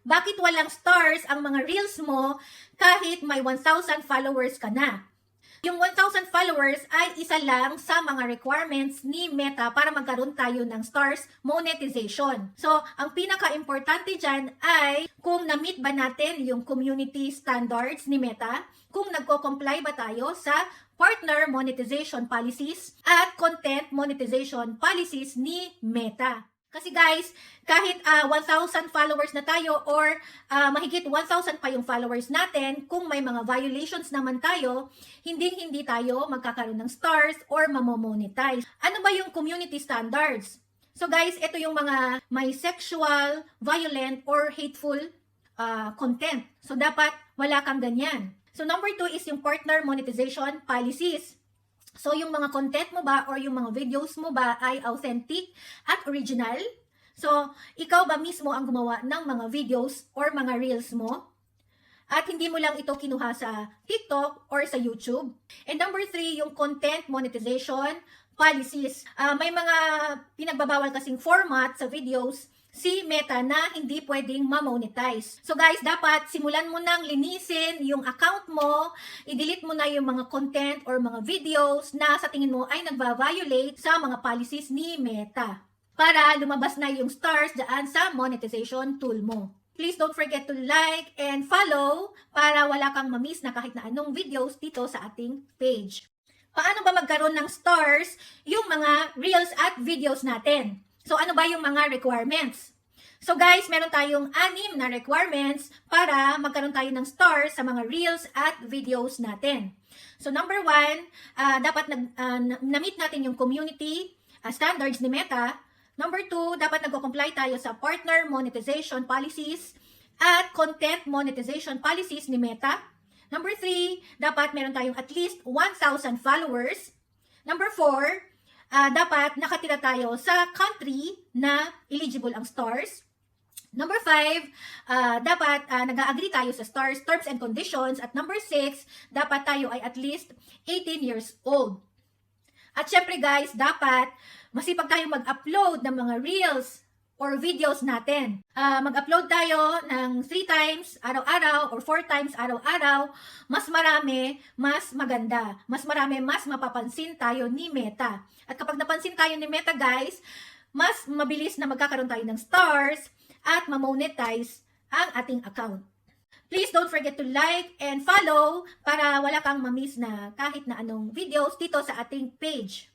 Bakit walang stars ang mga reels mo kahit may 1,000 followers ka na? Yung 1,000 followers ay isa lang sa mga requirements ni Meta para magkaroon tayo ng stars monetization. So, ang pinaka-importante dyan ay kung na-meet ba natin yung community standards ni Meta, kung nagko-comply ba tayo sa partner monetization policies at content monetization policies ni Meta. Kasi guys, kahit 1,000 followers na tayo or mahigit 1,000 pa yung followers natin, kung may mga violations naman tayo, hindi tayo magkakaroon ng stars or mamomonetize. Ano ba yung community standards? So guys, ito yung mga may sexual, violent, or hateful content. So dapat wala kang ganyan. So number 2 is yung partner monetization policies. So, yung mga content mo ba or yung mga videos mo ba ay authentic at original? So, ikaw ba mismo ang gumawa ng mga videos or mga reels mo? At hindi mo lang ito kinuha sa TikTok or sa YouTube. And number 3, yung content monetization policies. May mga pinagbabawal kasing format sa videos si Meta na hindi pwedeng ma-monetize. So guys, dapat simulan mo nang linisin yung account mo, i-delete mo na yung mga content or mga videos na sa tingin mo ay nagva-violate sa mga policies ni Meta para lumabas na yung stars dyan sa monetization tool mo. Please don't forget to like and follow para wala kang ma-miss na kahit na anong videos dito sa ating page. Paano ba magkaroon ng stars yung mga reels at videos natin? So, ano ba yung mga requirements? So guys, meron tayong 6 na requirements para magkaroon tayo ng stars sa mga reels at videos natin. So number 1, dapat na-meet natin yung community standards ni Meta. Number 2, dapat nagko-comply tayo sa partner monetization policies at content monetization policies ni Meta. Number 3, dapat meron tayong at least 1,000 followers. Number 4, dapat nakatira tayo sa country na eligible ang stars. Number 5, dapat nag-agree tayo sa stars, terms and conditions. At number 6, dapat tayo ay at least 18 years old. At syempre guys, dapat masipag tayong mag-upload ng mga reels or videos natin. Mag-upload tayo ng 3 times araw-araw or 4 times araw-araw. Mas marami, mas maganda. Mas marami, mas mapapansin tayo ni Meta. At kapag napansin tayo ni Meta guys, mas mabilis na magkakaroon tayo ng stars at ma-monetize ang ating account. Please don't forget to like and follow para wala kang ma-miss na kahit na anong videos dito sa ating page.